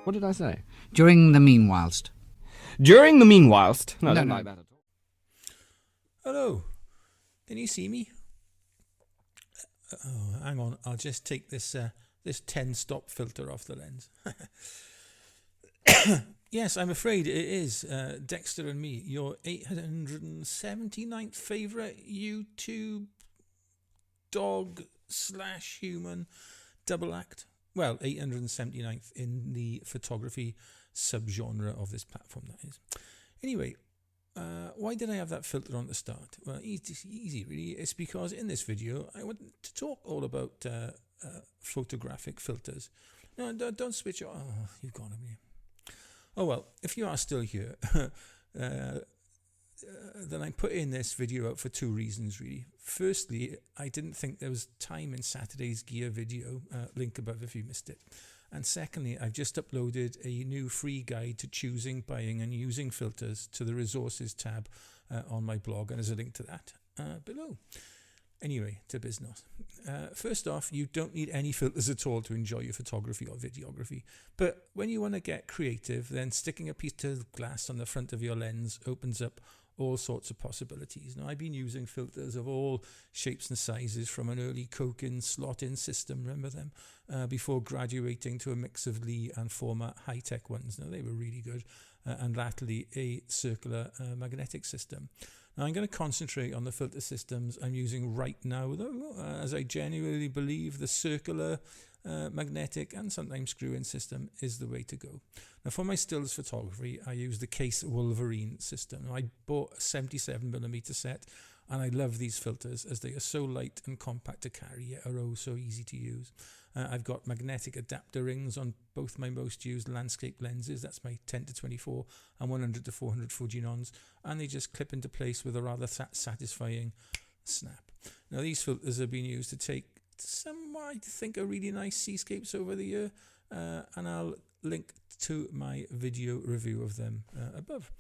What did I say? During the meanwhilest. During the meanwhilest. No, I don't No. like that at all. Hello. Can you see me? Oh, hang on. I'll just take this 10-stop filter off the lens. Yes, I'm afraid it is Dexter and me, your 879th favourite YouTube dog/human double act. Well, 879th in the photography subgenre of this platform, that is. Anyway, why did I have that filter on the start? Well, easy really. It's because in this video I want to talk all about photographic filters. No, don't switch. Oh, you've got me. Oh well, if you are still here, then I'm putting this video out for two reasons really. Firstly, I didn't think there was time in Saturday's gear video, link above if you missed it. And secondly, I've just uploaded a new free guide to choosing, buying and using filters to the resources tab on my blog, and there's a link to that below. Anyway, to business. First off, you don't need any filters at all to enjoy your photography or videography. But when you want to get creative, then sticking a piece of glass on the front of your lens opens up all sorts of possibilities. Now, I've been using filters of all shapes and sizes from an early Coke-in slot-in system, remember them? Before graduating to a mix of Lee and former high-tech ones. Now, they were really good. And latterly, a circular magnetic system. Now, I'm going to concentrate on the filter systems I'm using right now, though, as I genuinely believe the circular, magnetic and sometimes screw-in system is the way to go. Now, for my stills photography, I use the Kase Wolverine system. Now, I bought a 77mm set, and I love these filters as they are so light and compact to carry, yet are oh so easy to use. I've got magnetic adapter rings on both my most used landscape lenses. That's my 10-24 and 100-400 Fujinons, and they just clip into place with a rather satisfying snap. Now, these filters have been used to take some, I think, are really nice seascapes over the year, and I'll link to my video review of them above.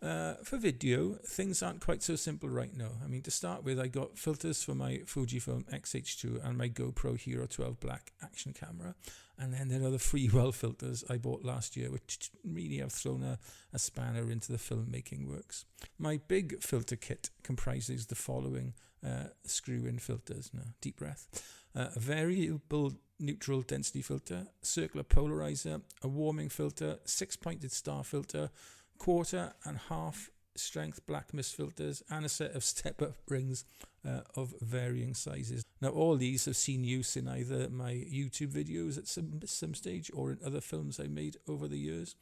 For video, things aren't quite so simple right now. I mean, to start with, I got filters for my Fujifilm X-H2 and my GoPro Hero 12 Black action camera. And then there are the Freewell filters I bought last year, which really have thrown a spanner into the filmmaking works. My big filter kit comprises the following screw-in filters. Now, deep breath. A variable neutral density filter, circular polarizer, a warming filter, 6-pointed star filter, quarter and half strength black mist filters, and a set of step-up rings of varying sizes. Now, all these have seen use in either my YouTube videos at some stage or in other films I made over the years.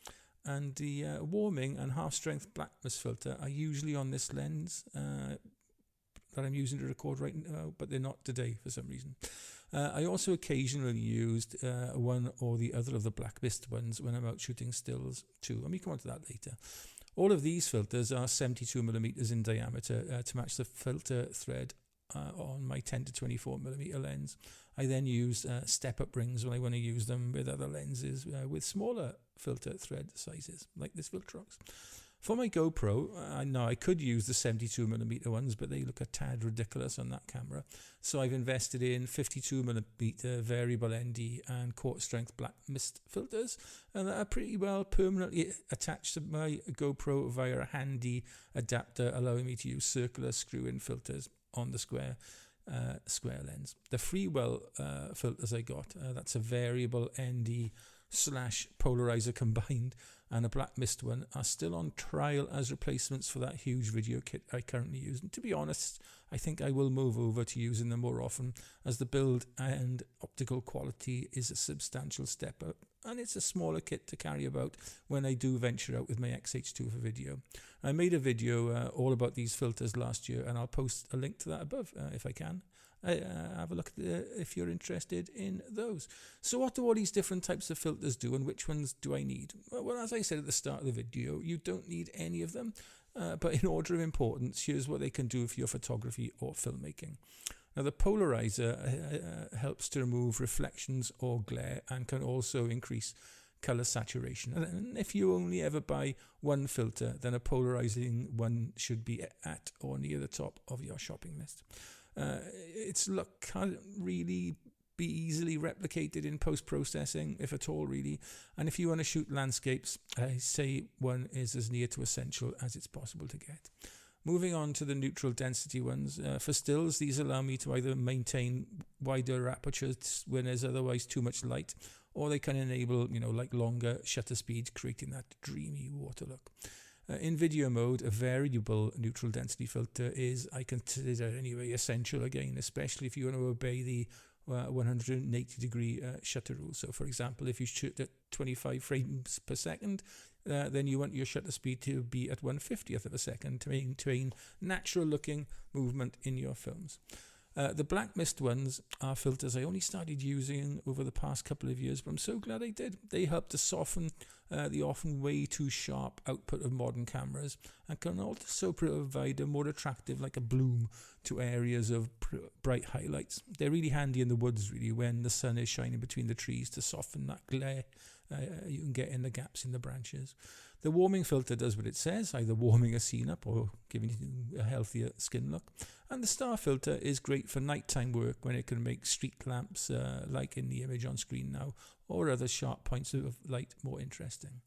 And the warming and half-strength black mist filter are usually on this lens that I'm using to record right now, but they're not today for some reason. I also occasionally used one or the other of the black mist ones when I'm out shooting stills too. Let me come on to that later. All of these filters are 72mm in diameter to match the filter thread on my 10-24mm lens. I then use step-up rings when I want to use them with other lenses with smaller filter thread sizes, like this Viltrox. For my GoPro, I could use the 72mm ones, but they look a tad ridiculous on that camera. So I've invested in 52mm variable ND and quarter strength black mist filters, and that are pretty well permanently attached to my GoPro via a handy adapter, allowing me to use circular screw-in filters on the square lens. The Freewell filters I got, that's a variable ND / polarizer combined and a black mist one, are still on trial as replacements for that huge video kit I currently use. And to be honest, I think I will move over to using them more often, as the build and optical quality is a substantial step up, and it's a smaller kit to carry about when I do venture out with my X-H2 for video. I made a video all about these filters last year, and I'll post a link to that above if I can. Have a look at if you're interested in those. So what do all these different types of filters do, and which ones do I need? Well, as I said at the start of the video, you don't need any of them, but in order of importance, here's what they can do for your photography or filmmaking. Now, the polarizer helps to remove reflections or glare and can also increase color saturation. And if you only ever buy one filter, then a polarizing one should be at or near the top of your shopping list. Its look can't really be easily replicated in post-processing, if at all, really. And if you want to shoot landscapes, I say one is as near to essential as it's possible to get. Moving on to the neutral density ones. For stills, these allow me to either maintain wider apertures when there's otherwise too much light, or they can enable, like longer shutter speed, creating that dreamy water look. In video mode, a variable neutral density filter is, I consider anyway, essential again, especially if you want to obey the 180 degree shutter rule. So for example, if you shoot at 25 frames per second, then you want your shutter speed to be at 1/50th of a second to maintain natural looking movement in your films. The black mist ones are filters I only started using over the past couple of years, but I'm so glad I did. They help to soften the often way too sharp output of modern cameras, and can also provide a more attractive, like a bloom, to areas of bright highlights. They're really handy in the woods, really, when the sun is shining between the trees to soften that glare you can get in the gaps in the branches. The warming filter does what it says, either warming a scene up or giving you a healthier skin look. And the star filter is great for nighttime work when it can make street lamps, like in the image on screen now, or other sharp points of light more interesting.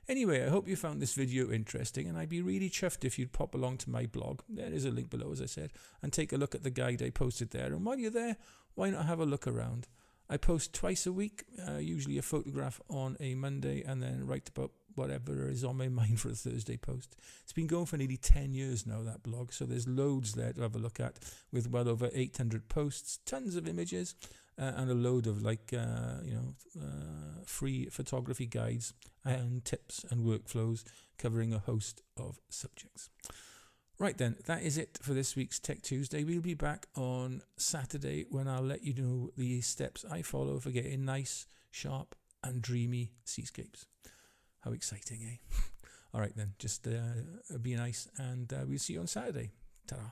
Anyway, I hope you found this video interesting, and I'd be really chuffed if you'd pop along to my blog. There is a link below, as I said, and take a look at the guide I posted there. And while you're there, why not have a look around? I post twice a week, usually a photograph on a Monday, and then write about whatever is on my mind for a Thursday post. It's been going for nearly 10 years now, that blog, so there's loads there to have a look at, with well over 800 posts, tons of images, and a load of free photography guides and tips and workflows covering a host of subjects. Right then, that is it for this week's Tech Tuesday. We'll be back on Saturday when I'll let you know the steps I follow for getting nice, sharp and dreamy seascapes. How exciting, eh? All right then, just be nice, and we'll see you on Saturday. Ta-ra.